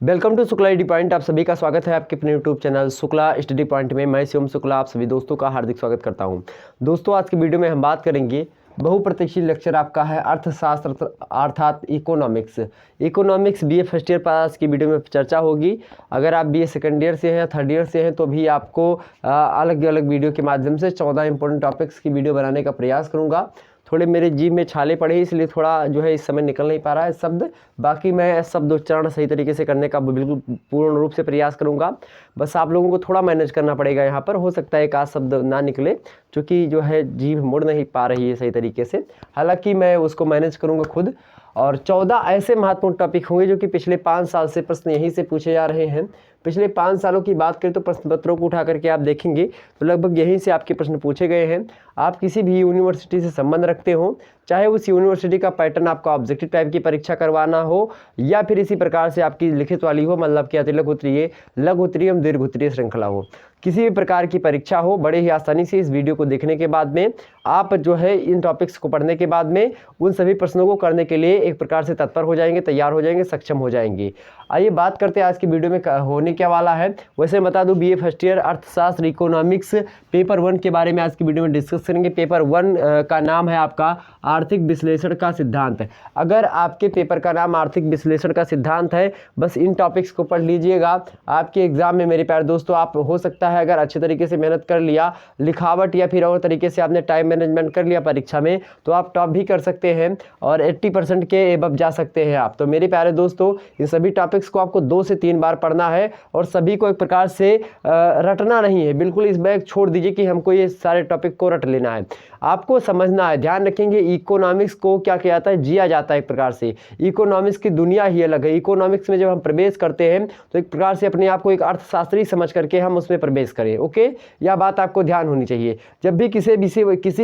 Welcome to Shukla study point. आप सभी का स्वागत है आपके अपने YouTube channel Shukla study point में। मैं शिवम शुक्ला आप सभी दोस्तों का हार्दिक स्वागत करता हूं। दोस्तों, आज की वीडियो में हम बात करेंगे, बहुप्रतीक्षित लेक्चर आपका है अर्थशास्त्र अर्थात इकोनॉमिक्स बीए फर्स्ट ईयर पास की वीडियो में चर्चा होगी। अगर आप बीए सेकंड ईयर से हैं या थर्ड ईयर से हैं तो भी आपको अलग अलग वीडियो के माध्यम से 14 इंपॉर्टेंट टॉपिक्स की वीडियो बनाने का प्रयास करूँगा। थोड़े मेरे जीभ में छाले पड़े इसलिए थोड़ा जो है इस समय निकल नहीं पा रहा है शब्द। बाकी मैं शब्द उच्चारण सही तरीके से करने का बिल्कुल पूर्ण रूप से प्रयास करूंगा। बस आप लोगों को थोड़ा मैनेज करना पड़ेगा। यहाँ पर हो सकता है एक आध शब्द ना निकले क्योंकि जो है जीभ मुड़ नहीं पा रही है सही तरीके से। हालांकि मैं उसको मैनेज करूँगा खुद। और 14 ऐसे महत्वपूर्ण टॉपिक होंगे जो कि पिछले 5 साल से प्रश्न यहीं से पूछे जा रहे हैं। पिछले 5 सालों की बात करें तो प्रश्न पत्रों को उठा करके आप देखेंगे तो लगभग यहीं से आपके प्रश्न पूछे गए हैं। आप किसी भी यूनिवर्सिटी से संबंध रखते हो, चाहे उस यूनिवर्सिटी का पैटर्न आपका ऑब्जेक्टिव टाइप की परीक्षा करवाना हो या फिर इसी प्रकार से आपकी लिखित वाली हो, मतलब कि अतिलघु उत्तरीय, लघु उत्तरीय एवं दीर्घ उत्तरीय श्रृंखला हो, किसी भी प्रकार की परीक्षा हो, बड़े ही आसानी से इस वीडियो को देखने के बाद में आप जो है इन टॉपिक्स को पढ़ने के बाद में उन सभी प्रश्नों को करने के लिए एक प्रकार से तत्पर हो जाएंगे, तैयार हो जाएंगे, सक्षम हो जाएंगे। आइए बात करते हैं आज की वीडियो में होने क्या वाला है। वैसे बता दूं, बीए फर्स्ट ईयर अर्थशास्त्र इकोनॉमिक्स पेपर 1 के बारे में आज की वीडियो में डिस्कस करेंगे। पेपर 1 का नाम है आपका आर्थिक विश्लेषण का सिद्धांत। अगर आपके पेपर का नाम आर्थिक विश्लेषण का सिद्धांत है, बस इन टॉपिक्स को पढ़ लीजिएगा। आपके एग्जाम में मेरे प्यारे दोस्तों, आप हो सकता है अगर अच्छे तरीके से मेहनत कर लिया, लिखावट या फिर और तरीके से आपने टाइम मैनेजमेंट कर लिया परीक्षा में, तो आप टॉप भी कर सकते हैं और 80% के एबव जा सकते हैं आप। तो मेरे प्यारे दोस्तों, इन सभी टॉपिक्स को आपको 2 से 3 बार पढ़ना है और सभी को एक प्रकार से रटना नहीं है। बिल्कुल इस बैग छोड़ दीजिए कि हमको ये सारे टॉपिक को रट लेना है। आपको समझना है, ध्यान रखेंगे, इकोनॉमिक्स को क्या किया जाता है, जिया जाता है एक प्रकार से। इकोनॉमिक्स की दुनिया ही अलग है। इकोनॉमिक्स में जब हम प्रवेश करते हैं तो एक प्रकार से अपने आप को एक अर्थशास्त्री समझ करके हम उसमें प्रवेश करें। ओके, यह बात आपको ध्यान होनी चाहिए। जब भी किसी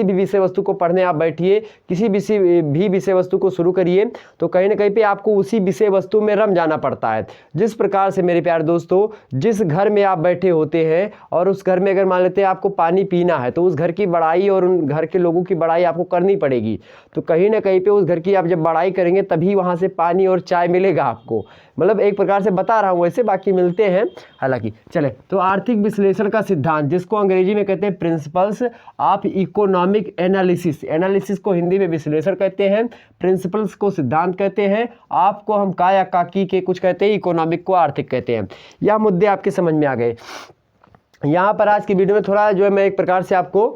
भी विषय वस्तु को पढ़ने आप बैठिए, किसी भी विषय वस्तु को शुरू करिए, तो कहीं ना कहीं पे आपको उसी विषय वस्तु में रम जाना पड़ता है। जिस प्रकार से मेरे प्यारे दोस्तों, जिस घर में आप बैठे होते हैं और उस घर में अगर मान लेते हैं आपको पानी पीना है, तो उस घर की बड़ाई और उन घर के लोगों की बड़ाई आपको करनी पड़ेगी। तो कहीं ना कहीं पे उस घर की आप जब बड़ाई करेंगे तभी वहां से पानी और चाय मिलेगा आपको। मतलब एक प्रकार से बता रहा हूं, वैसे बाकी मिलते हैं हालांकि। चले, तो आर्थिक विश्लेषण का सिद्धांत, जिसको अंग्रेजी में कहते हैं principles of economic analysis. Analysis को हिंदी में विश्लेषण कहते हैं, प्रिंसिपल्स को सिद्धांत कहते हैं, आपको हम का या काकी के कुछ कहते हैं, इकोनॉमिक को आर्थिक कहते हैं। यह मुद्दे आपके समझ में आ गए। यहाँ पर आज की वीडियो में थोड़ा जो है मैं एक प्रकार से आपको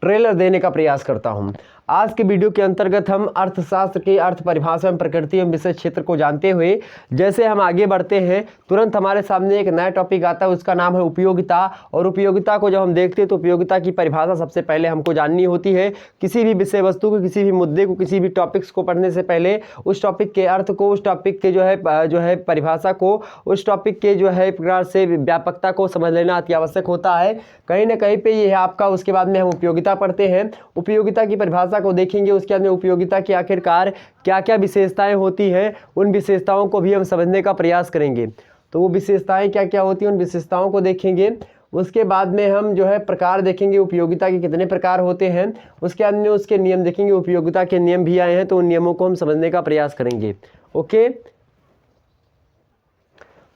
ट्रेलर देने का प्रयास करता हूं। आज के वीडियो के अंतर्गत हम अर्थशास्त्र की अर्थ परिभाषा एवं प्रकृति एवं विषय क्षेत्र को जानते हुए जैसे हम आगे बढ़ते हैं, तुरंत हमारे सामने एक नया टॉपिक आता है, उसका नाम है उपयोगिता। और उपयोगिता को जब हम देखते हैं तो उपयोगिता की परिभाषा सबसे पहले हमको जाननी होती है। किसी भी विषय वस्तु को, किसी भी मुद्दे को, किसी भी टॉपिक्स को पढ़ने से पहले उस टॉपिक के अर्थ को, उस टॉपिक के जो है परिभाषा को, उस टॉपिक के जो है प्रकार से व्यापकता को समझ लेना अति आवश्यक होता है। कहीं ना कहीं पे ये है आपका। उसके बाद में हम उपयोगिता पढ़ते हैं। उपयोगिता की परिभाषा को देखेंगे, उसके बाद में उपयोगिता की आखिरकार क्या क्या विशेषताएं होती हैं, उन विशेषताओं को भी हम समझने का प्रयास करेंगे। तो वो विशेषताएं क्या क्या होती हैं, उन विशेषताओं को देखेंगे। उसके बाद में हम जो है प्रकार देखेंगे, उपयोगिता के कितने प्रकार होते हैं। उसके बाद में उसके नियम देखेंगे, उपयोगिता के नियम भी आए हैं तो उन नियमों को हम समझने का प्रयास करेंगे। ओके,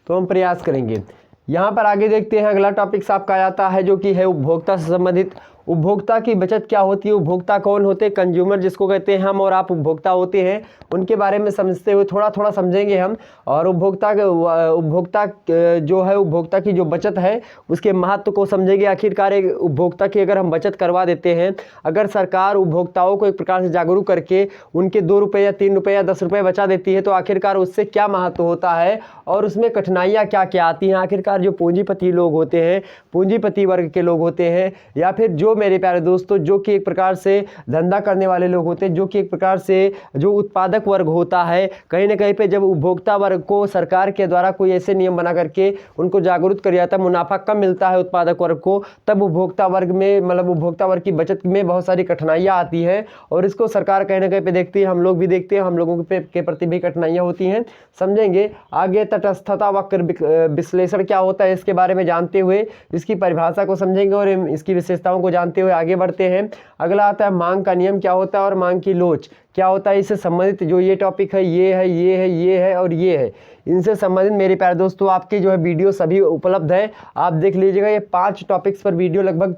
तो हम प्रयास करेंगे। यहाँ पर आगे देखते हैं, अगला टॉपिक आपका आता है जो कि है उपभोक्ता से संबंधित। उपभोक्ता की बचत क्या होती है, उपभोक्ता कौन होते हैं, कंज्यूमर जिसको कहते हैं, हम और आप उपभोक्ता होते हैं, उनके बारे में समझते हुए थोड़ा थोड़ा समझेंगे हम। और उपभोक्ता जो है, उपभोक्ता की जो बचत है उसके महत्व को समझेंगे। आखिरकार एक उपभोक्ता की अगर हम बचत करवा देते हैं, अगर सरकार उपभोक्ताओं को एक प्रकार से जागरूक करके उनके 2 रुपये या 3 रुपये या 10 रुपये बचा देती है, तो आखिरकार उससे क्या महत्व होता है और उसमें कठिनाइयाँ क्या क्या आती हैं। आखिरकार जो पूंजीपति लोग होते हैं, पूंजीपति वर्ग के लोग होते हैं, या फिर जो मेरे प्यारे दोस्तों जो कि एक प्रकार से धंधा करने वाले लोग होते हैं, जो कि एक प्रकार से जो उत्पादक वर्ग होता है, कहीं ना कहीं पे जब उपभोक्ता वर्ग को सरकार के द्वारा कोई ऐसे नियम बना करके उनको जागरूक कर जाता है, मुनाफा कम मिलता है उत्पादक वर्ग को, तब उपभोक्ता वर्ग में, मतलब उपभोक्ता वर्ग की बचत में बहुत सारी कठिनाइयाँ आती हैं और इसको सरकार कहीं ना कहीं पे देखती है, हम लोग भी देखते हैं, हम लोगों के प्रति भी कठिनाइयाँ होती हैं। समझेंगे आगे। तटस्थता वक्र विश्लेषण क्या होता है इसके बारे में जानते हुए इसकी परिभाषा को समझेंगे और इसकी विशेषताओं को जानते हुए आगे बढ़ते हैं। अगला आता है मांग का नियम क्या होता है और मांग की लोच क्या होता है। इससे संबंधित जो ये टॉपिक है ये है, ये है, ये है और ये है, इनसे संबंधित मेरे प्यारे दोस्तों आपके जो है वीडियो सभी उपलब्ध है, आप देख लीजिएगा। ये 5 टॉपिक्स पर वीडियो लगभग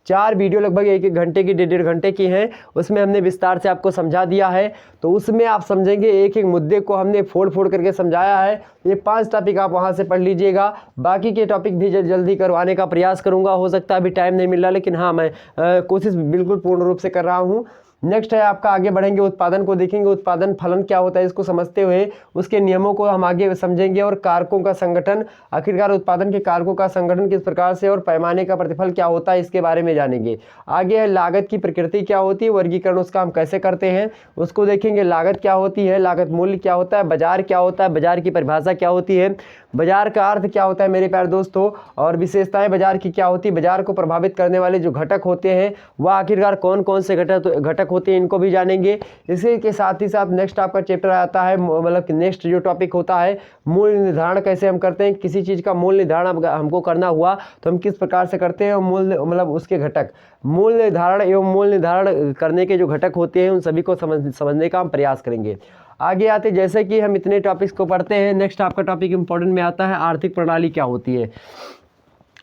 4 वीडियो लगभग 1-1 घंटे की, 1.5 घंटे की हैं, उसमें हमने विस्तार से आपको समझा दिया है। तो उसमें आप समझेंगे एक एक मुद्दे को हमने फोड़ फोड़ करके समझाया है। ये 5 टॉपिक आप वहाँ से पढ़ लीजिएगा। बाकी के टॉपिक भी जल्दी करवाने का प्रयास करूँगा, हो सकता है अभी टाइम नहीं मिल रहा, लेकिन हाँ मैं कोशिश बिल्कुल पूर्ण रूप से कर रहा हूँ। नेक्स्ट है आपका, आगे बढ़ेंगे, उत्पादन को देखेंगे। उत्पादन फलन क्या होता है इसको समझते हुए उसके नियमों को हम आगे समझेंगे और कारकों का संगठन, आखिरकार उत्पादन के कारकों का संगठन किस प्रकार से और पैमाने का प्रतिफल क्या होता है इसके बारे में जानेंगे। आगे है लागत की प्रकृति क्या होती है, वर्गीकरण उसका हम कैसे करते हैं उसको देखेंगे। लागत क्या होती है, लागत मूल्य क्या होता है, बाजार क्या होता है, बाजार की परिभाषा क्या होती है, बाजार का अर्थ क्या होता है मेरे प्यारे दोस्तों, और विशेषताएं बाजार की क्या होती है, बाजार को प्रभावित करने वाले जो घटक होते हैं वह आखिरकार कौन कौन से घटक होते हैं इनको भी जानेंगे। इसी के साथ ही साथ नेक्स्ट आपका चैप्टर आता है, मतलब नेक्स्ट जो टॉपिक होता है मूल्य निर्धारण कैसे हम करते हैं। किसी चीज़ का मूल्य निर्धारण हमको करना हुआ तो हम किस प्रकार से करते हैं, और मूल्य मतलब उसके घटक, मूल्य निर्धारण एवं मूल्य निर्धारण करने के जो घटक होते हैं उन सभी को समझने का हम प्रयास करेंगे। आगे आते जैसे कि हम इतने टॉपिक्स को पढ़ते हैं, नेक्स्ट आपका टॉपिक इंपॉर्टेंट में आता है आर्थिक प्रणाली क्या होती है।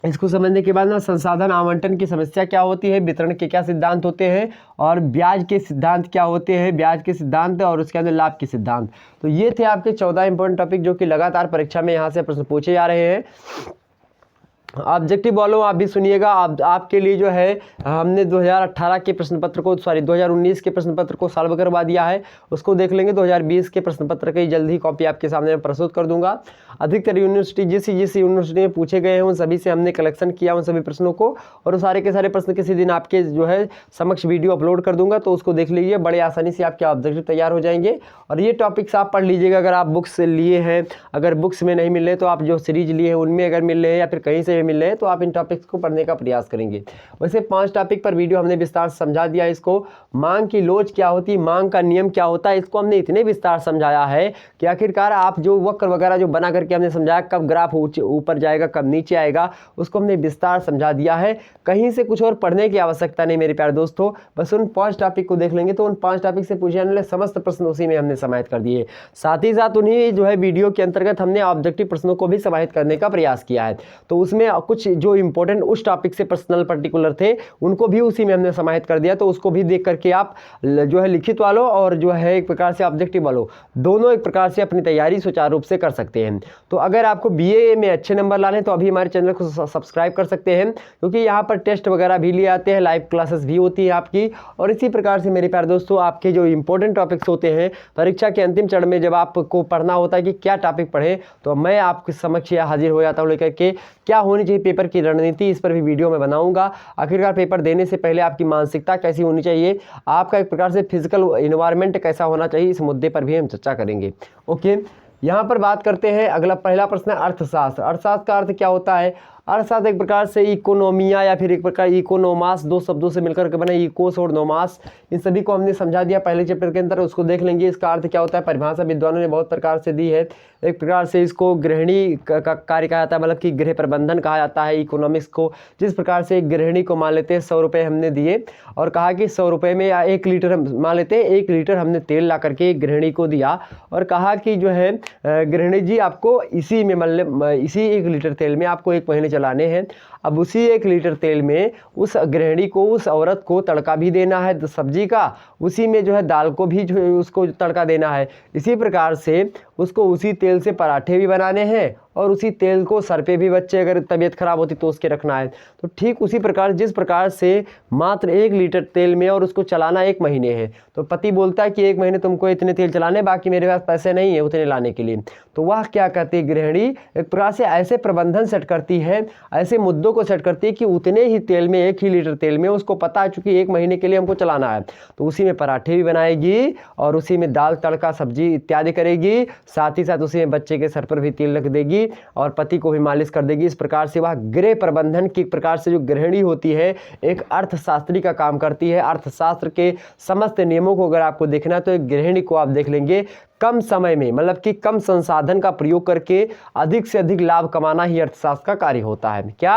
इसको समझने के बाद ना संसाधन आवंटन की समस्या क्या होती है, वितरण के क्या सिद्धांत होते हैं और ब्याज के सिद्धांत क्या होते हैं, ब्याज के सिद्धांत और उसके अंदर लाभ के सिद्धांत। तो ये थे आपके 14 इंपॉर्टेंट टॉपिक जो कि लगातार परीक्षा में यहाँ से प्रश्न पूछे जा रहे हैं। ऑब्जेक्टिव वालों आप भी सुनिएगा, आपके लिए जो है हमने 2018 के प्रश्न पत्र को 2019 के प्रश्न पत्र को सॉल्व करवा दिया है, उसको देख लेंगे। 2020 के प्रश्न पत्र की जल्द ही कॉपी आपके सामने मैं प्रस्तुत कर दूंगा। अधिकतर यूनिवर्सिटी जिस यूनिवर्सिटी में पूछे गए हैं उन सभी से हमने कलेक्शन किया उन सभी प्रश्नों को, और सारे के सारे प्रश्न किसी दिन आपके जो है समक्ष वीडियो अपलोड कर दूंगा, तो उसको देख लीजिए। बड़े आसानी से आपके ऑब्जेक्टिव तैयार हो जाएंगे। और ये टॉपिक्स आप पढ़ लीजिएगा अगर आप बुक्स लिए हैं, अगर बुक्स में नहीं मिल रहे तो आप जो सीरीज लिए हैं उनमें अगर मिल रहे हैं या फिर कहीं से भी मिल रहे हैं तो आप इन टॉपिक्स को पढ़ने का प्रयास करेंगे। वैसे 5 टॉपिक पर वीडियो हमने विस्तार से समझा दिया। इसको मांग की लोच क्या होती है, मांग का नियम क्या होता है, इसको हमने इतने विस्तार समझाया है कि आखिरकार आप जो वक्र वगैरह जो बना करके हमने समझाया, कब ग्राफ ऊपर जाएगा कब नीचे आएगा, उसको हमने विस्तार समझा दिया है। कहीं से कुछ और पढ़ने की आवश्यकता नहीं मेरे प्यारे दोस्तों, बस उन 5 टॉपिक को देख लेंगे तो उन 5 टॉपिक से पूछे जाने वाले समस्त प्रश्न उसी में हमने समाहित कर दिए। साथ ही साथ उन्हीं जो है वीडियो के अंतर्गत हमने ऑब्जेक्टिव प्रश्नों को भी समाहित करने का प्रयास किया है। तो उसमें कुछ जो इंपॉर्टेंट उस टॉपिक से पर्सनल पर्टिकुलर थे उनको भी उसी में हमने समाहित कर दिया, तो उसको भी देख करके आप जो है लिखित वालों और जो है एक प्रकार से ऑब्जेक्टिव वालों दोनों एक प्रकार से अपनी तैयारी सुचारू रूप से कर सकते हैं। तो अगर आपको बीए में अच्छे नंबर लाने तो अभी हमारे चैनल को सब्सक्राइब कर सकते हैं, क्योंकि यहाँ पर टेस्ट वगैरह भी लिए आते हैं, लाइव क्लासेस भी होती है आपकी। और इसी प्रकार से मेरे प्यारे दोस्तों आपके जो इंपॉर्टेंट टॉपिक्स होते हैं परीक्षा के अंतिम चरण में जब आपको पढ़ना होता है कि क्या टॉपिक पढ़े, तो मैं आपके समक्ष हाजिर हो जाता हूँ लेकर के क्या होनी चाहिए पेपर की रणनीति, इस पर भी वीडियो में बनाऊंगा। आखिरकार पेपर देने से पहले आपकी मानसिकता कैसी होनी चाहिए, आपका एक प्रकार से फिजिकल इन्वायरमेंट कैसा होना चाहिए, इस मुद्दे पर भी हम चर्चा करेंगे। ओके, यहाँ पर बात करते हैं। अगला पहला प्रश्न है अर्थशास्त्र। अर्थशास्त्र का अर्थ क्या होता है। अर्थशास्त्र एक प्रकार से इकोनोमिया या फिर एक प्रकार इकोनोमास, 2 शब्दों से मिलकर के बना इकोस और नोमास, इन सभी को हमने समझा दिया पहले चैप्टर के अंदर, उसको देख लेंगे। इसका अर्थ क्या होता है, परिभाषा विद्वानों ने बहुत प्रकार से दी है। एक प्रकार से इसको गृहिणी का कार्य कहा जाता है, मतलब कि गृह प्रबंधन कहा जाता है इकोनॉमिक्स को। जिस प्रकार से एक गृहिणी को मान लेते हैं 100 रुपये हमने दिए और कहा कि 100 रुपये में या 1 लीटर हम मान लेते हैं, 1 लीटर हमने तेल ला करके एक गृहिणी को दिया और कहा कि जो है गृहिणी जी आपको इसी में मतलब इसी 1 लीटर तेल में आपको 1 महीने चलाने हैं। अब उसी 1 लीटर तेल में उस गृहिणी को, उस औरत को तड़का भी देना है सब्जी का, उसी में जो है दाल को भी जो है उसको तड़का देना है। इसी प्रकार से उसको उसी तेल से पराठे भी बनाने हैं और उसी तेल को सर पे भी बच्चे अगर तबीयत खराब होती तो उसके रखना है। तो ठीक उसी प्रकार जिस प्रकार से मात्र 1 लीटर तेल में और उसको चलाना 1 महीने है, तो पति बोलता है कि 1 महीने तुमको इतने तेल चलाने, बाकी मेरे पास पैसे नहीं है उतने लाने के लिए। तो वह क्या कहती है, गृहिणी एक प्रकार से ऐसे प्रबंधन सेट करती है, ऐसे मुद्दों को सेट करती है कि उतने ही तेल में 1 ही लीटर तेल में उसको पता है चूंकि 1 महीने के लिए हमको चलाना है, तो उसी में पराठे भी बनाएगी और उसी में दाल तड़का सब्जी इत्यादि करेगी, साथ ही साथ उसी में बच्चे के सर पर भी तेल रख देगी और पति को भी मालिश कर देगी। इस प्रकार से वह गृह प्रबंधन की प्रकार से जो गृहिणी होती है एक अर्थशास्त्री का काम करती है। अर्थशास्त्र के समस्त नियमों को अगर आपको देखना है तो एक गृहिणी को आप देख लेंगे कम समय में, मतलब कि कम संसाधन का प्रयोग करके अधिक से अधिक लाभ कमाना ही अर्थशास्त्र का कार्य होता है। क्या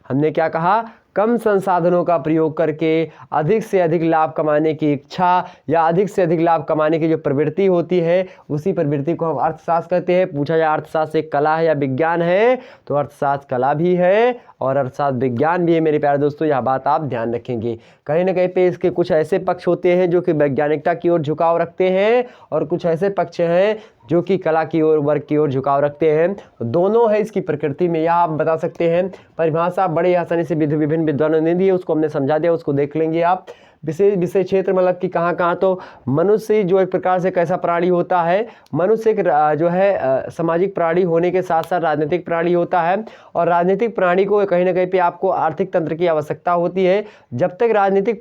हमने क्या कहा, कम संसाधनों का प्रयोग करके अधिक से अधिक लाभ कमाने की इच्छा या अधिक से अधिक लाभ कमाने की जो प्रवृत्ति होती है, उसी प्रवृत्ति को हम अर्थशास्त्र कहते हैं। पूछा जाए अर्थशास्त्र एक कला है या विज्ञान है, तो अर्थशास्त्र कला भी है और अर्थशास्त्र विज्ञान भी है मेरे प्यारे दोस्तों, यह बात आप ध्यान रखेंगे। कहीं ना कहीं पे इसके कुछ ऐसे पक्ष होते हैं जो कि वैज्ञानिकता की ओर झुकाव रखते हैं और कुछ ऐसे पक्ष हैं जो कि कला की ओर, वर्ग की ओर झुकाव रखते हैं। दोनों है इसकी प्रकृति में, यह आप बता सकते हैं। परिभाषा बड़े आसानी से विभिन्न विद्वानों ने दी है, उसको हमने समझा दिया, उसको देख लेंगे आप। विषय क्षेत्र मतलब कि कहाँ तो मनुष्य जो एक प्रकार से कैसा प्राणी होता है, मनुष्य एक जो है सामाजिक प्राणी होने के साथ साथ राजनीतिक प्राणी होता है और राजनीतिक प्राणी को कहीं ना कहीं पे आपको आर्थिक तंत्र की आवश्यकता होती है। जब तक राजनीतिक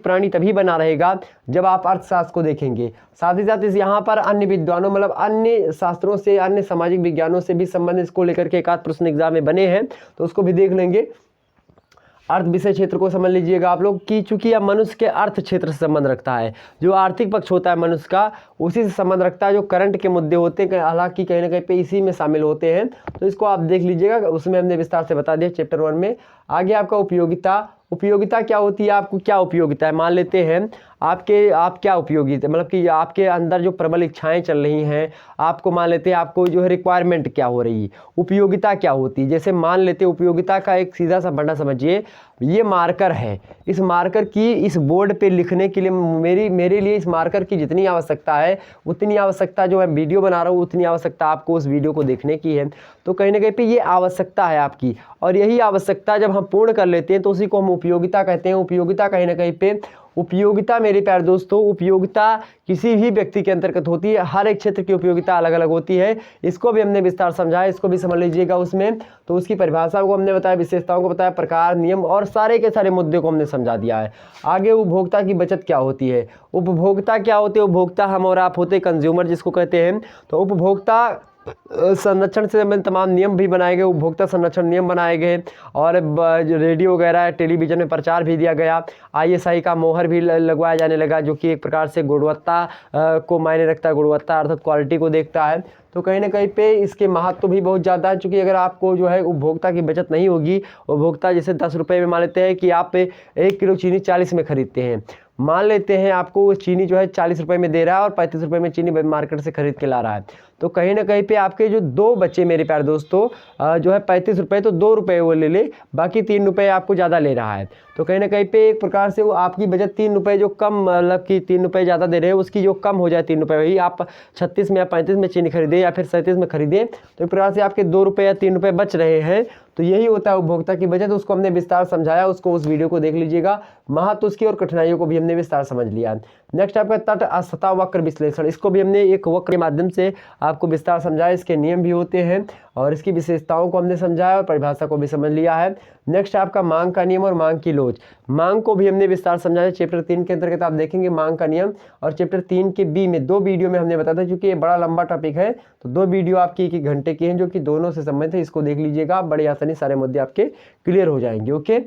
प्राणी तभी बना रहेगा जब आप अर्थशास्त्र को देखेंगे। साथ ही साथ इस यहाँ पर अन्य विद्वानों मतलब अन्य शास्त्रों से, अन्य सामाजिक विज्ञानों से भी संबंधित इसको लेकर के एक आध प्रश्न एग्जाम में बने हैं, तो उसको भी देख लेंगे। अर्थ विषय क्षेत्र को समझ लीजिएगा आप लोग कि चूंकि यह मनुष्य के अर्थ क्षेत्र से संबंध रखता है, जो आर्थिक पक्ष होता है मनुष्य का उसी से संबंध रखता है। जो करंट के मुद्दे होते हैं हालांकि कहीं ना कहीं पे इसी में शामिल होते हैं, तो इसको आप देख लीजिएगा, उसमें हमने विस्तार से बता दिया चैप्टर 1 में। आगे आपका उपयोगिता क्या होती है, आपको क्या उपयोगिता है। मान लेते हैं आप क्या उपयोगिता मतलब कि आपके अंदर जो प्रबल इच्छाएं चल रही हैं, आपको मान लेते हैं आपको जो है रिक्वायरमेंट क्या हो रही है, उपयोगिता क्या होती है। जैसे मान लेते हैं उपयोगिता का एक सीधा सा बंडा समझिए, ये मार्कर है, इस मार्कर की इस बोर्ड पे लिखने के लिए मेरे लिए इस मार्कर की जितनी आवश्यकता है उतनी आवश्यकता जो मैं वीडियो बना रहा हूँ उतनी आवश्यकता आपको उस वीडियो को देखने की है। तो कहीं ना कहीं पे ये आवश्यकता है आपकी, और यही आवश्यकता जब हम पूर्ण कर लेते हैं तो उसी को हम उपयोगिता कहते हैं। उपयोगिता कहीं ना कहीं पे उपयोगिता मेरे प्यारे दोस्तों, उपयोगिता किसी भी व्यक्ति के अंतर्गत होती है। हर एक क्षेत्र की उपयोगिता अलग अलग होती है, इसको भी हमने विस्तार समझाया, इसको भी समझ लीजिएगा उसमें। तो उसकी परिभाषा को हमने बताया, विशेषताओं को बताया, प्रकार, नियम और सारे के सारे मुद्दे को हमने समझा दिया है। आगे उपभोक्ता की बचत क्या होती है, उपभोक्ता क्या होते हैं। उपभोक्ता हम और आप होते कंज्यूमर जिसको कहते हैं। तो उपभोक्ता संरक्षण से संबंधित तमाम नियम भी बनाए गए, उपभोक्ता संरक्षण नियम बनाए गए और रेडियो वगैरह टेलीविजन में प्रचार भी दिया गया। ISI का मोहर भी लगवाया जाने लगा, जो कि एक प्रकार से गुणवत्ता को मायने रखता है, गुणवत्ता अर्थात क्वालिटी को देखता है। तो कहीं ना कहीं पे इसके महत्व भी बहुत ज़्यादा है, क्योंकि अगर आपको जो है उपभोक्ता की बचत नहीं होगी, उपभोक्ता जैसे 10 रुपये में मान लेते हैं कि आप 1 किलो चीनी 40 में खरीदते हैं, मान लेते हैं आपको चीनी जो है 40 रुपये में दे रहा है और 35 रुपये में चीनी मार्केट से खरीद के ला रहा है। तो कहीं ना कहीं पे आपके जो 2 बच्चे मेरे प्यारे दोस्तों जो है 35 रुपये, तो 2 रुपये वो ले बाकी 3 रुपये आपको ज़्यादा ले रहा है। तो कहीं ना कहीं पे एक प्रकार से वो आपकी बचत 3 रुपये जो कम मतलब कि 3 रुपये ज़्यादा दे रहे हैं उसकी जो कम हो जाए 3 रुपये, वही आप 36 में या 35 में चीनी खरीदें या फिर 37 में खरीदें, तो एक प्रकार से आपके 2 रुपये या 3 रुपये बच रहे हैं। तो यही होता है उपभोक्ता की बचत, उसको हमने विस्तार समझाया, उसको उस वीडियो को देख लीजिएगा। महत्व उसकी और कठिनाइयों को भी हमने विस्तार समझ लिया। नेक्स्ट आपका तट सतह वक्र विश्लेषण, इसको भी हमने एक वक्र के माध्यम से आपको विस्तार समझाया। इसके नियम भी होते हैं और इसकी विशेषताओं को हमने समझाया और परिभाषा को भी समझ लिया है। नेक्स्ट आपका मांग का नियम और मांग की लोच, मांग को भी हमने विस्तार समझाया। चैप्टर 3 के अंतर्गत आप देखेंगे मांग का नियम, और चैप्टर 3 के बी में 2 वीडियो में हमने बताया था, क्योंकि ये बड़ा लंबा टॉपिक है तो 2 वीडियो आपकी 1 घंटे की हैं जो कि दोनों से संबंधित है। इसको देख लीजिएगा, बड़ी आसानी सारे मुद्दे आपके क्लियर हो जाएंगे। ओके,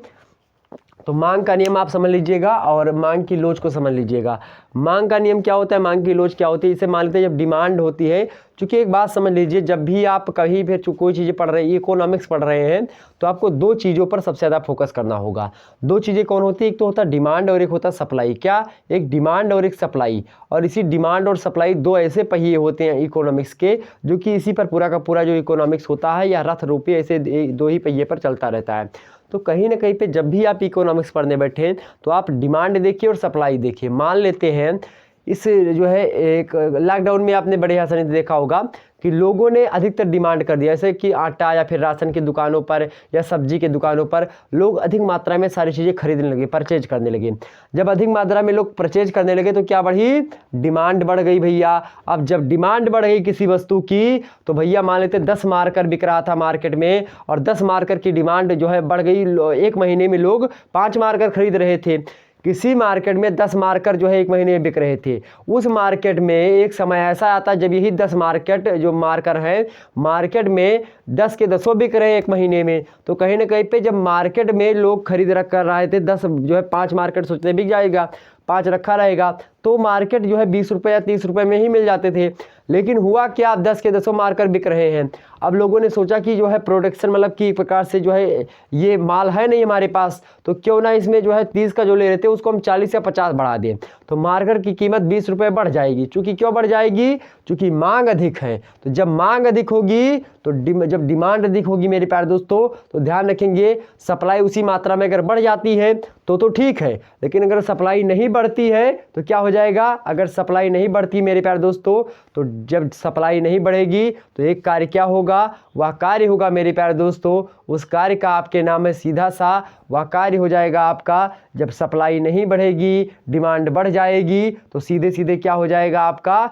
तो मांग का नियम आप समझ लीजिएगा और मांग की लोच को समझ लीजिएगा। मांग का नियम क्या होता है, मांग की लोच क्या होती है, इसे मान लेते हैं जब डिमांड होती है। क्योंकि एक बात समझ लीजिए, जब भी आप कहीं भी कोई चीज़ें पढ़ रहे हैं, इकोनॉमिक्स पढ़ रहे हैं, तो आपको 2 चीज़ों पर सबसे ज़्यादा फोकस करना होगा। 2 चीज़ें कौन होती है, एक तो होता है डिमांड और एक होता है सप्लाई। क्या, एक डिमांड और एक सप्लाई। और इसी डिमांड और सप्लाई 2 ऐसे पहिए होते हैं इकोनॉमिक्स के, जो कि इसी पर पूरा का पूरा जो इकोनॉमिक्स होता है या रथ रूपी ऐसे 2 ही पहिए पर चलता रहता है। तो कहीं ना कहीं पे जब भी आप इकोनॉमिक्स पढ़ने बैठे तो आप डिमांड देखिए और सप्लाई देखिए। मान लेते हैं इस जो है एक लॉकडाउन में आपने बड़े आसानी से देखा होगा कि लोगों ने अधिकतर डिमांड कर दिया, जैसे कि आटा या फिर राशन की दुकानों पर या सब्जी की दुकानों पर लोग अधिक मात्रा में सारी चीज़ें खरीदने लगे, परचेज करने लगे। जब अधिक मात्रा में लोग परचेज करने लगे तो क्या बढ़ी, डिमांड बढ़ गई भैया। अब जब डिमांड बढ़ गई किसी वस्तु की तो भैया मान लेते 10 मार्कर बिक रहा था मार्केट में और 10 मार्कर की डिमांड जो है बढ़ गई। 1 महीने में लोग 5 मार्कर खरीद रहे थे। किसी मार्केट में 10 मार्कर जो है 1 महीने में बिक रहे थे। उस मार्केट में एक समय ऐसा आता जब यही 10 मार्केट जो मार्कर है मार्केट में 10 के 10 बिक रहे हैं 1 महीने में। तो कहीं ना कहीं पे जब मार्केट में लोग खरीद रख कर रहे थे 10 जो है 5 मार्केट सोचते बिक जाएगा, 5 रखा रहेगा, तो मार्केट जो है 20 रुपये या 30 रुपये में ही मिल जाते थे। लेकिन हुआ क्या, आप 10 के 10 मारकर बिक रहे हैं। अब लोगों ने सोचा कि जो है प्रोडक्शन मतलब कि एक प्रकार से जो है ये माल है नहीं हमारे पास, तो क्यों ना इसमें जो है 30 का जो ले रहे थे उसको हम 40 या 50 बढ़ा दें, तो मार्केट की कीमत 20 रुपये बढ़ जाएगी। चूँकि क्यों बढ़ जाएगी, चूँकि मांग अधिक है। तो जब मांग अधिक होगी तो जब डिमांड अधिक होगी मेरे प्यारे दोस्तों, तो ध्यान रखेंगे सप्लाई उसी मात्रा में अगर बढ़ जाती है तो ठीक है। लेकिन अगर सप्लाई नहीं बढ़ती है तो क्या हो जाएगा, अगर सप्लाई नहीं बढ़ती मेरे प्यारे दोस्तों, तो जब सप्लाई नहीं बढ़ेगी तो एक कार्य क्या होगा, वह कार्य होगा मेरे प्यारे दोस्तों, उस कार्य का आपके नाम है सीधा सा वह कार्य हो जाएगा आपका, जब सप्लाई नहीं बढ़ेगी डिमांड बढ़ जाएगी तो सीधे सीधे क्या हो जाएगा, आपका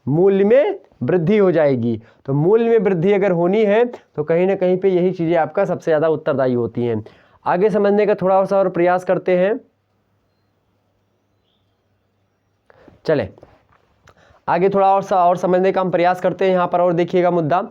मूल्य में वृद्धि हो जाएगी। तो मूल्य में वृद्धि अगर होनी है तो कहीं ना कहीं पे यही चीज़ें आपका सबसे ज़्यादा उत्तरदायी होती हैं। आगे समझने का थोड़ा सा और प्रयास करते हैं। चले आगे थोड़ा और समझने का हम प्रयास करते हैं यहाँ पर। और देखिएगा मुद्दा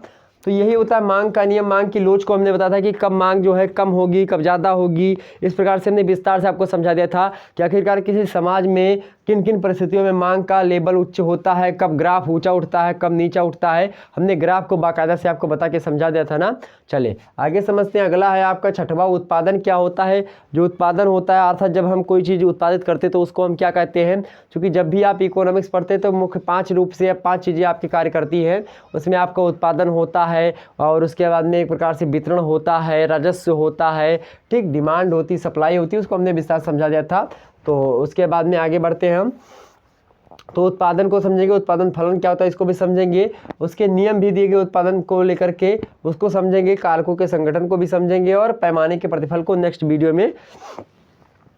तो यही होता है मांग का नियम। मांग की लोच को हमने बताया था कि कब मांग जो है कम होगी, कब ज़्यादा होगी। इस प्रकार से हमने विस्तार से आपको समझा दिया था कि आखिरकार किसी समाज में किन किन परिस्थितियों में मांग का लेवल उच्च होता है, कब ग्राफ ऊंचा उठता है, कब नीचा उठता है। हमने ग्राफ को बाकायदा से आपको बता के समझा दिया था ना। चले आगे समझते हैं। अगला है आपका छठवां, उत्पादन क्या होता है। जो उत्पादन होता है अर्थात जब हम कोई चीज़ उत्पादित करते तो उसको हम क्या कहते हैं। क्योंकि जब भी आप इकोनॉमिक्स पढ़ते तो मुख्य 5 रूप से 5 चीज़ें आपकी कार्य करती हैं। उसमें आपका उत्पादन होता है और उसके बाद में एक प्रकार से वितरण होता है, राजस्व होता है, ठीक, डिमांड होती, सप्लाई होती है, उसको हमने विस्तार समझा दिया था। तो उसके बाद में आगे बढ़ते हैं हम। तो उत्पादन को समझेंगे, उत्पादन फलन क्या होता है इसको भी समझेंगे, उसके नियम भी दिए गए उत्पादन को लेकर के उसको समझेंगे, कारकों के संगठन को भी समझेंगे और पैमाने के प्रतिफल को नेक्स्ट वीडियो में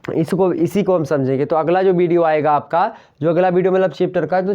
इसी को हम समझेंगे। तो अगला जो वीडियो आएगा आपका, जो अगला वीडियो मतलब चैप्टर का, तो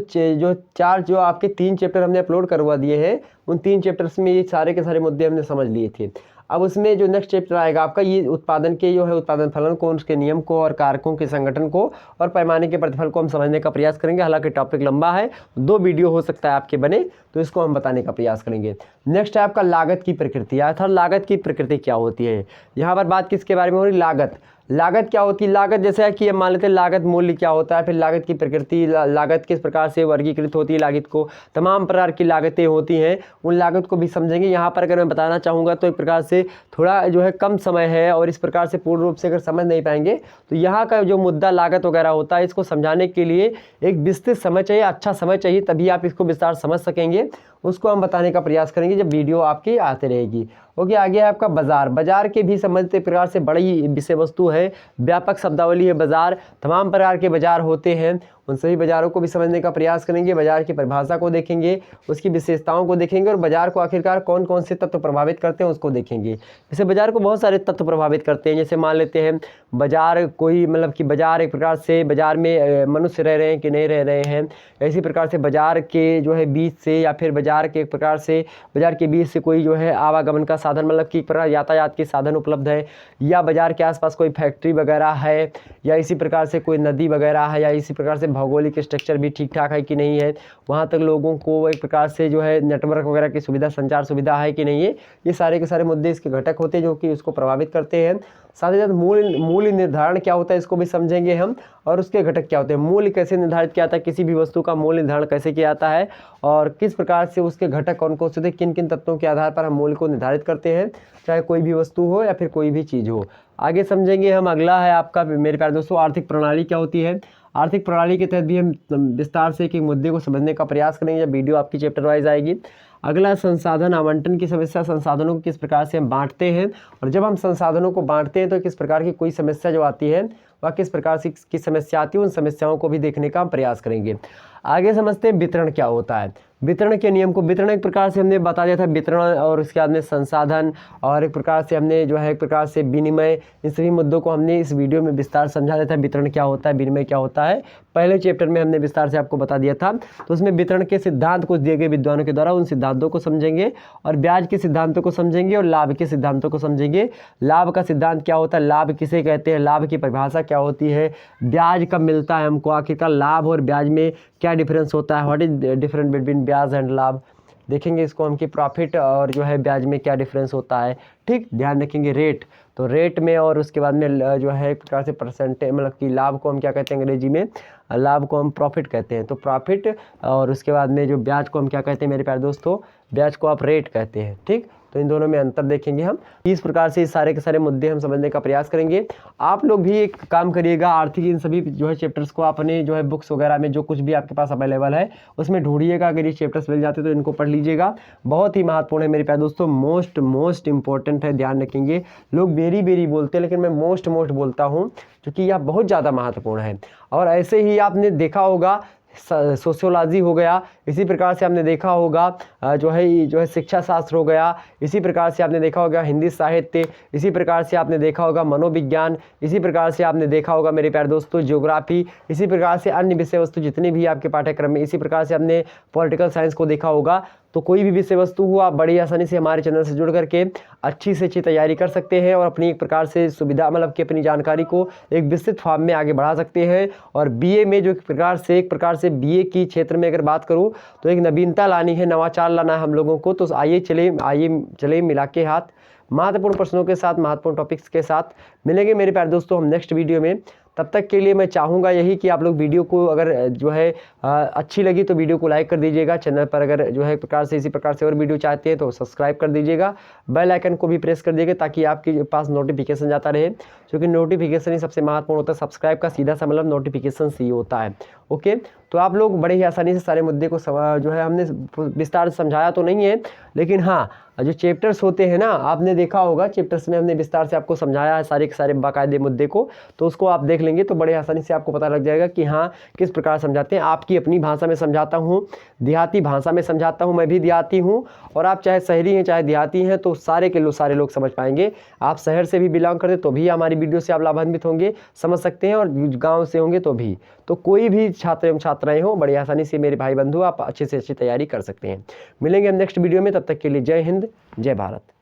जो आपके 3 चैप्टर हमने अपलोड करवा दिए हैं, उन 3 चैप्टर्स में ये सारे के सारे मुद्दे हमने समझ लिए थे। अब उसमें जो नेक्स्ट चैप्टर आएगा आपका, ये उत्पादन के जो है उत्पादन फलन को, उसके नियम को और कारकों के संगठन को और पैमाने के प्रतिफल को हम समझने का प्रयास करेंगे। हालांकि टॉपिक लंबा है, 2 वीडियो हो सकता है आपके बने, तो इसको हम बताने का प्रयास करेंगे। नेक्स्ट है आपका लागत की प्रकृति, अर्थात लागत की प्रकृति क्या होती है। यहाँ पर बात किसके बारे में हो रही, लागत। लागत क्या होती है, लागत जैसे कि हम मान लेते हैं लागत मूल्य क्या होता है, फिर लागत की प्रकृति, लागत किस प्रकार से वर्गीकृत होती है, लागत को तमाम प्रकार की लागतें होती हैं, उन लागत को भी समझेंगे। यहाँ पर अगर मैं बताना चाहूँगा तो एक प्रकार से थोड़ा जो है कम समय है और इस प्रकार से पूर्ण रूप से अगर समझ नहीं पाएंगे तो यहाँ का जो मुद्दा लागत वगैरह होता है, इसको समझाने के लिए एक विस्तृत समय चाहिए, अच्छा समय चाहिए, तभी आप इसको विस्तार समझ सकेंगे। उसको हम बताने का प्रयास करेंगे जब वीडियो आपकी आते रहेगी। ओके, आगे है आपका बाजार। बाजार के भी समझते प्रकार से बड़ी विषय वस्तु है, व्यापक शब्दावली है बाजार। तमाम प्रकार के बाजार होते हैं, उन सभी बाज़ारों को भी समझने का प्रयास करेंगे। बाजार की परिभाषा को देखेंगे, उसकी विशेषताओं को देखेंगे और बाजार को आखिरकार कौन कौन से तत्व प्रभावित करते हैं उसको देखेंगे। जैसे बाजार को बहुत सारे तत्व प्रभावित करते हैं, जैसे मान लेते हैं बाजार कोई मतलब कि बाजार एक प्रकार से बाजार में मनुष्य रह रहे हैं कि नहीं रह रहे हैं, इसी प्रकार से बाजार के जो है बीच से या फिर बाजार के एक प्रकार से बाजार के बीच से कोई जो है आवागमन का साधन मतलब कि एक प्रकार यातायात के साधन उपलब्ध है, या बाजार के आसपास कोई फैक्ट्री वगैरह है, या इसी प्रकार से कोई नदी वगैरह है, या इसी प्रकार से भौगोलिक स्ट्रक्चर भी ठीक ठाक है कि नहीं है, वहाँ तक लोगों को एक प्रकार से जो है नेटवर्क वगैरह की सुविधा, संचार सुविधा है कि नहीं है। ये सारे के सारे मुद्दे इसके घटक होते हैं जो कि उसको प्रभावित करते हैं। साथ ही साथ मूल्य निर्धारण क्या होता है इसको भी समझेंगे हम, और उसके घटक क्या होते हैं। मूल्य कैसे निर्धारित किया जाता है, किसी भी वस्तु का मूल्य निर्धारण कैसे किया जाता है, और किस प्रकार से उसके घटक कौन कौन से होते हैं, किन किन तत्वों के आधार पर हम मूल्य को निर्धारित करते हैं, चाहे कोई भी वस्तु हो या फिर कोई भी चीज़ हो। आगे समझेंगे हम। अगला है आपका मेरे प्यारे दोस्तों आर्थिक प्रणाली क्या होती है। आर्थिक प्रणाली के तहत भी हम विस्तार से एक मुद्दे को समझने का प्रयास करेंगे जब वीडियो आपकी चैप्टर वाइज आएगी। अगला संसाधन आवंटन की समस्या, संसाधनों को किस प्रकार से हम बांटते हैं, और जब हम संसाधनों को बांटते हैं तो किस प्रकार की कोई समस्या जो आती है वह किस प्रकार से की समस्या आती है, उन समस्याओं को भी देखने का हम प्रयास करेंगे। आगे समझते हैं वितरण क्या होता है। वितरण के नियम को, वितरण एक प्रकार से हमने बता दिया था, वितरण और उसके बाद में संसाधन और एक प्रकार से हमने जो है एक प्रकार से विनिमय, इन सभी मुद्दों को हमने इस वीडियो में विस्तार समझा दिया था। वितरण क्या होता है, विनिमय क्या होता है, पहले चैप्टर में हमने विस्तार से आपको बता दिया था। तो उसमें वितरण के सिद्धांत कुछ दिए गए विद्वानों के द्वारा, उन सिद्धांतों को समझेंगे और ब्याज के सिद्धांतों को समझेंगे और लाभ के सिद्धांतों को समझेंगे। लाभ का सिद्धांत क्या होता है, लाभ किसे कहते हैं, लाभ की परिभाषा क्या होती है, ब्याज कब मिलता है हमको, आखिरकार लाभ और ब्याज में क्या डिफरेंस होता है, व्हाट इज डिफरेंस बिटवीन ब्याज एंड लाभ, देखेंगे इसको हम कि प्रॉफिट और जो है ब्याज में क्या डिफरेंस होता है। ठीक, ध्यान रखेंगे रेट, तो रेट में और उसके बाद में जो है एक प्रकार से परसेंटेज, मतलब कि लाभ को हम क्या कहते हैं अंग्रेजी में, लाभ को हम प्रॉफिट कहते हैं। तो प्रॉफिट और उसके बाद में जो ब्याज को हम क्या कहते हैं मेरे प्यारे दोस्तों, ब्याज को आप रेट कहते हैं। ठीक, तो इन दोनों में अंतर देखेंगे हम। इस प्रकार से सारे के सारे मुद्दे हम समझने का प्रयास करेंगे। आप लोग भी एक काम करिएगा, आर्थिक इन सभी जो है चैप्टर्स को अपने जो है बुक्स वगैरह में जो कुछ भी आपके पास अवेलेबल है उसमें ढूंढिएगा। अगर ये चैप्टर्स मिल जाते तो इनको पढ़ लीजिएगा, बहुत ही महत्वपूर्ण है मेरे प्यारे दोस्तों, मोस्ट इंपॉर्टेंट है, ध्यान रखेंगे। लोग वेरी बोलते हैं लेकिन मैं मोस्ट बोलता हूँ क्योंकि यह बहुत ज़्यादा महत्वपूर्ण है। और ऐसे ही आपने देखा होगा सोशियोलॉजी हो गया, इसी प्रकार से आपने देखा होगा जो है शिक्षा शास्त्र हो गया, इसी प्रकार से आपने देखा होगा हिंदी साहित्य, इसी प्रकार से आपने देखा होगा मनोविज्ञान, इसी प्रकार से आपने देखा होगा मेरे प्यारे दोस्तों ज्योग्राफी, इसी प्रकार से अन्य विषय वस्तु जितने भी आपके पाठ्यक्रम में, इसी प्रकार से आपने पॉलिटिकल साइंस को देखा होगा। तो कोई भी विषय वस्तु हो आप बड़ी आसानी से हमारे चैनल से जुड़ करके अच्छी से अच्छी तैयारी कर सकते हैं और अपनी एक प्रकार से सुविधा, मतलब कि अपनी जानकारी को एक विस्तृत फॉर्म में आगे बढ़ा सकते हैं। और बीए में जो एक प्रकार से बीए की क्षेत्र में अगर बात करूं तो एक नवीनता लानी है, नवाचार लाना है हम लोगों को। तो आइए चले मिला के हाथ, महत्वपूर्ण प्रश्नों के साथ, महत्वपूर्ण टॉपिक्स के साथ मिलेंगे मेरे प्यारे दोस्तों हम नेक्स्ट वीडियो में। तब तक के लिए मैं चाहूँगा यही कि आप लोग वीडियो को अगर जो है अच्छी लगी तो वीडियो को लाइक कर दीजिएगा। चैनल पर अगर जो है प्रकार से इसी प्रकार से और वीडियो चाहते हैं तो सब्सक्राइब कर दीजिएगा, बेल आइकन को भी प्रेस कर दीजिएगा ताकि आपके पास नोटिफिकेशन जाता रहे, क्योंकि नोटिफिकेशन ही सबसे महत्वपूर्ण होता है। सब्सक्राइब का सीधा सा मतलब नोटिफिकेशन ही होता है। ओके, तो आप लोग बड़े ही आसानी से सारे मुद्दे को जो है हमने विस्तार से समझाया तो नहीं है, लेकिन हाँ जो चैप्टर्स होते हैं ना, आपने देखा होगा चैप्टर्स में हमने विस्तार से आपको समझाया है सारे के सारे बाकायदे मुद्दे को, तो उसको आप देख लेंगे तो बड़े आसानी से आपको पता लग जाएगा कि हाँ किस प्रकार समझाते हैं। आपकी अपनी भाषा में समझाता हूँ, देहाती भाषा में समझाता हूँ, मैं भी देहाती हूँ, और आप चाहे शहरी हैं चाहे देहाती हैं तो सारे लोग समझ पाएंगे। आप शहर से भी बिलोंग करते तो भी हमारी वीडियो से आप लाभान्वित होंगे, समझ सकते हैं, और गाँव से होंगे तो भी। तो कोई भी छात्र एवं छात्राएं हो, बड़ी आसानी से मेरे भाई बंधु आप अच्छे से अच्छी तैयारी कर सकते हैं। मिलेंगे हम नेक्स्ट वीडियो में, तब तक के लिए जय हिंद, जय भारत।